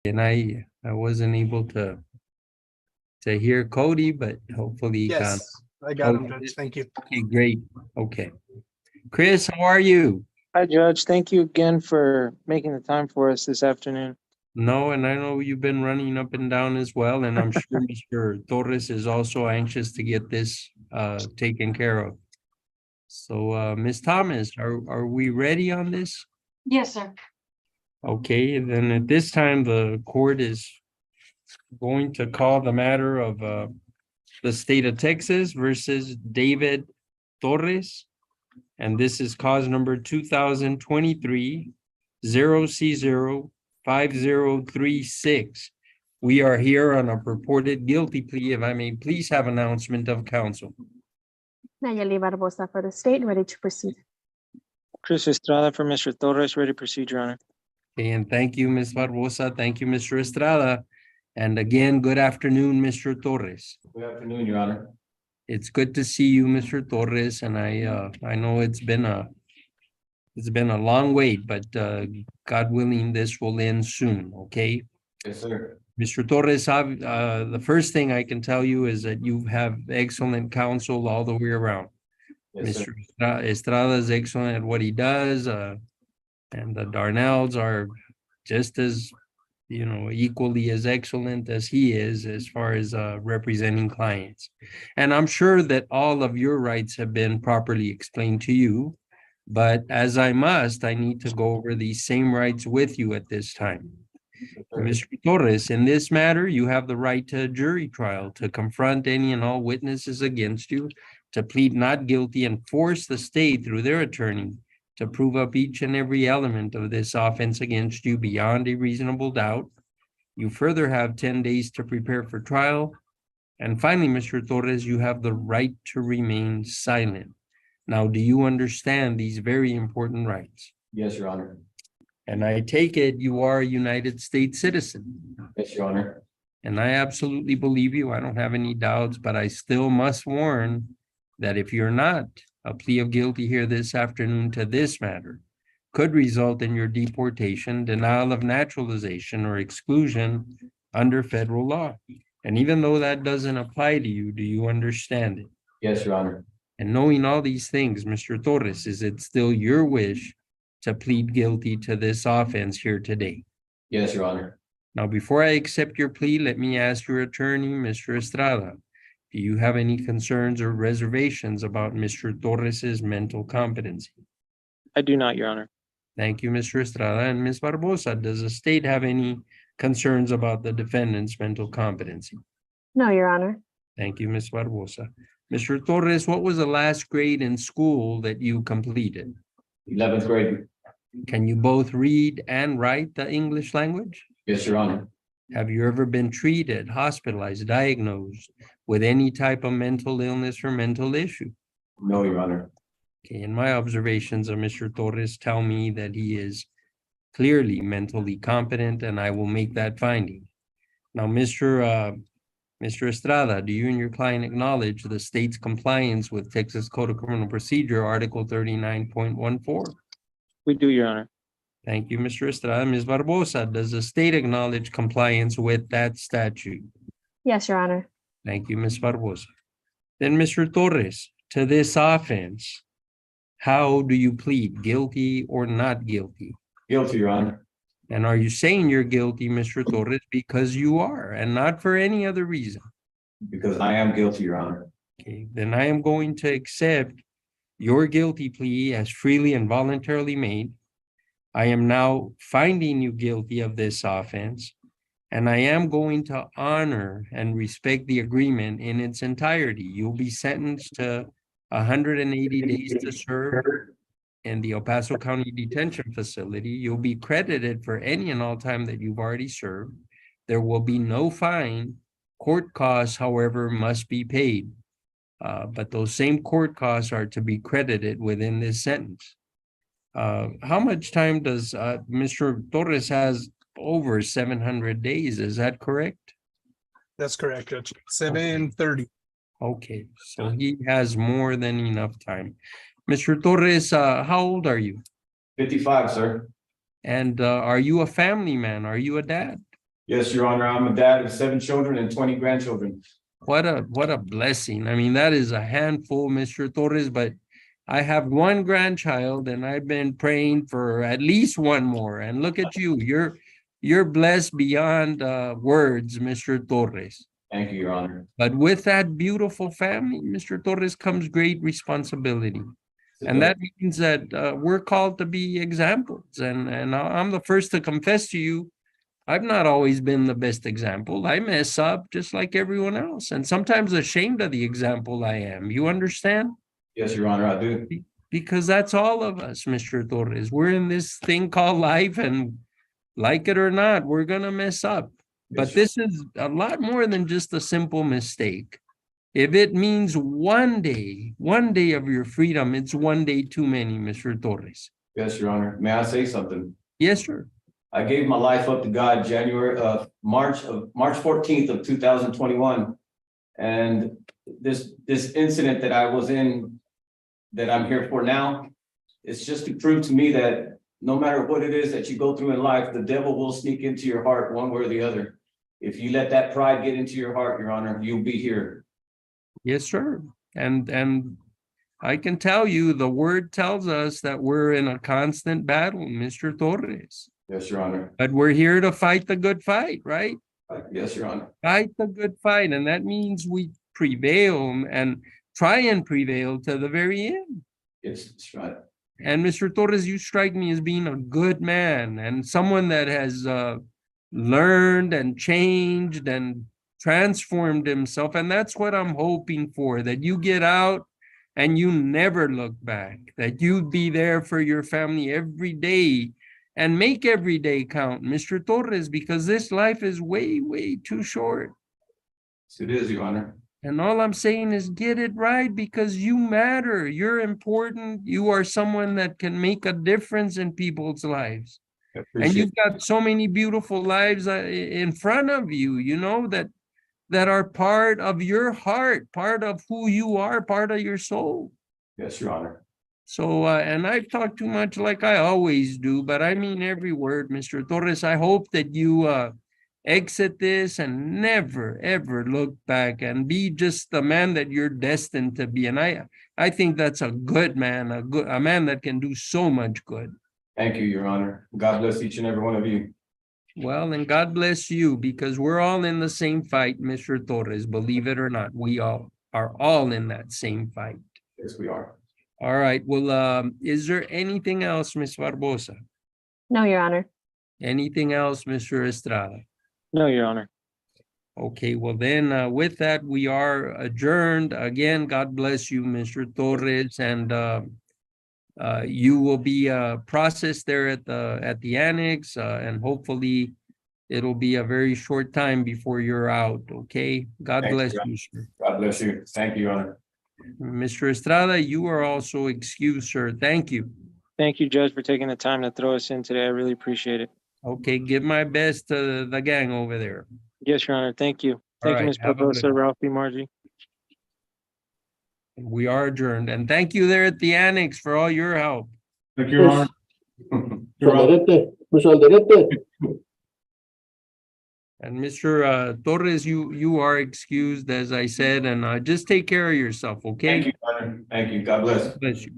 And I wasn't able to hear Cody, but hopefully he got. Yes, I got him, Judge. Thank you. Okay, great. Okay. Chris, how are you? Hi, Judge. Thank you again for making the time for us this afternoon. No, and I know you've been running up and down as well, and I'm sure Mr. Torres is also anxious to get this taken care of. So Ms. Thomas, are we ready on this? Yes, sir. Okay, then at this time, the court is going to call the matter of the state of Texas versus David Torres. And this is cause number 2023 0C05036. We are here on a purported guilty plea. If I may please have announcement of counsel. Nayeli Barbosa for the state, ready to proceed. Chris Estrada for Mr. Torres, ready to proceed, Your Honor. Okay, and thank you, Ms. Barbosa. Thank you, Mr. Estrada. And again, good afternoon, Mr. Torres. Good afternoon, Your Honor. It's good to see you, Mr. Torres, and I know it's been a long wait, but God willing, this will end soon, okay? Yes, sir. Mr. Torres, the first thing I can tell you is that you have excellent counsel all the way around. Yes, sir. Mr. Estrada is excellent at what he does, and the Darnells are just as, equally as excellent as he is as far as representing clients. And I'm sure that all of your rights have been properly explained to you, but as I need to go over these same rights with you at this time. Mr. Torres, in this matter, you have the right to a jury trial, to confront any and all witnesses against you, to plead not guilty and force the state through their attorney to prove up each and every element of this offense against you beyond a reasonable doubt. You further have 10 days to prepare for trial. And finally, Mr. Torres, you have the right to remain silent. Now, do you understand these very important rights? Yes, Your Honor. And I take it you are a United States citizen. Yes, Your Honor. And I absolutely believe you. I don't have any doubts, but I still must warn that if you're not, a plea of guilty here this afternoon to this matter could result in your deportation, denial of naturalization, or exclusion under federal law. And even though that doesn't apply to you, do you understand it? Yes, Your Honor. And knowing all these things, Mr. Torres, is it still your wish to plead guilty to this offense here today? Yes, Your Honor. Now, before I accept your plea, let me ask your attorney, Mr. Estrada, do you have any concerns or reservations about Mr. Torres's mental competency? I do not, Your Honor. Thank you, Mr. Estrada. And Ms. Barbosa, does the state have any concerns about the defendant's mental competency? No, Your Honor. Thank you, Ms. Barbosa. Mr. Torres, what was the last grade in school that you completed? 11th grade. Can you both read and write the English language? Yes, Your Honor. Have you ever been treated, hospitalized, diagnosed with any type of mental illness or mental issue? No, Your Honor. Okay, and my observations of Mr. Torres tell me that he is clearly mentally competent, and I will make that finding. Now, Mr. Estrada, do you and your client acknowledge the state's compliance with Texas Code of Criminal Procedure, Article 39.14? We do, Your Honor. Thank you, Mr. Estrada. Ms. Barbosa, does the state acknowledge compliance with that statute? Yes, Your Honor. Thank you, Ms. Barbosa. Then, Mr. Torres, to this offense, how do you plead, guilty or not guilty? Guilty, Your Honor. And are you saying you're guilty, Mr. Torres, because you are and not for any other reason? Because I am guilty, Your Honor. Okay, then I am going to accept your guilty plea as freely and voluntarily made. I am now finding you guilty of this offense, and I am going to honor and respect the agreement in its entirety. You'll be sentenced to 180 days to serve in the El Paso County Detention Facility. You'll be credited for any and all time that you've already served. There will be no fine. Court costs, however, must be paid. But those same court costs are to be credited within this sentence. How much time does Mr. Torres has over 700 days? Is that correct? That's correct, Judge. 7:30. Okay, so he has more than enough time. Mr. Torres, how old are you? 55, sir. And are you a family man? Are you a dad? Yes, Your Honor. I'm a dad of 7 children and 20 grandchildren. What a blessing. I mean, that is a handful, Mr. Torres, but I have 1 grandchild and I've been praying for at least 1 more. And look at you, you're blessed beyond words, Mr. Torres. Thank you, Your Honor. But with that beautiful family, Mr. Torres, comes great responsibility. And that means that we're called to be examples. And I'm the first to confess to you, I've not always been the best example. I mess up just like everyone else. And sometimes ashamed of the example I am. You understand? Yes, Your Honor, I do. Because that's all of us, Mr. Torres. We're in this thing called life, and like it or not, we're going to mess up. But this is a lot more than just a simple mistake. If it means one day of your freedom, it's 1 day too many, Mr. Torres. Yes, Your Honor. May I say something? Yes, sir. I gave my life up to God March 14th of 2021. And this incident that I was in, that I'm here for now, it's just to prove to me that no matter what it is that you go through in life, the devil will sneak into your heart one way or the other. If you let that pride get into your heart, Your Honor, you'll be here. Yes, sir. And I can tell you, the word tells us that we're in a constant battle, Mr. Torres. Yes, Your Honor. But we're here to fight the good fight, right? Yes, Your Honor. Fight the good fight. And that means we prevail and try and prevail to the very end. Yes, that's right. And Mr. Torres, you strike me as being a good man and someone that has learned and changed and transformed himself. And that's what I'm hoping for, that you get out and you never look back, that you be there for your family every day and make every day count, Mr. Torres, because this life is way, way too short. Yes, it is, Your Honor. And all I'm saying is get it right, because you matter. You're important. You are someone that can make a difference in people's lives. I And appreciate you've got so many beautiful lives in front of you, you know, that are part of your heart, part of who you are, part of your soul. Yes, Your Honor. So, and I've talked too much like I always do, but I mean every word, Mr. Torres. I hope that you exit this and never, ever look back and be just the man that you're destined to be. And I think that's a good man, a man that can do so much good. Thank you, Your Honor. God bless each and every one of you. Well, and God bless you, because we're all in the same fight, Mr. Torres. Believe it or not, we all are all in that same fight. Yes, we are. All right. Well, is there anything else, Ms. Barbosa? No, Your Honor. Anything else, Mr. Estrada? No, Your Honor. Okay, well then, with that, we are adjourned. Again, God bless you, Mr. Torres, and you will be processed there at the annex, and hopefully it'll be a very short time before you're out. Okay, God Thank bless you. you, sir. God bless you. Thank you, Your Honor. Mr. Estrada, you are also excused, sir. Thank you. Thank you, Judge, for taking the time to throw us in today. I really appreciate it. Okay, give my best to the gang over there. Yes, Your Honor. Thank you. Thank you, right, Ms. have a good Barbosa, one. Ralphie, Margie. We are adjourned, and thank you there at the annex for all your help. Thank you, Your Honor. You're Alderete. And Mr. Torres, you are excused, as I said, and just take care of yourself, okay? Thank you, Your Honor. Thank you. God bless. Bless you.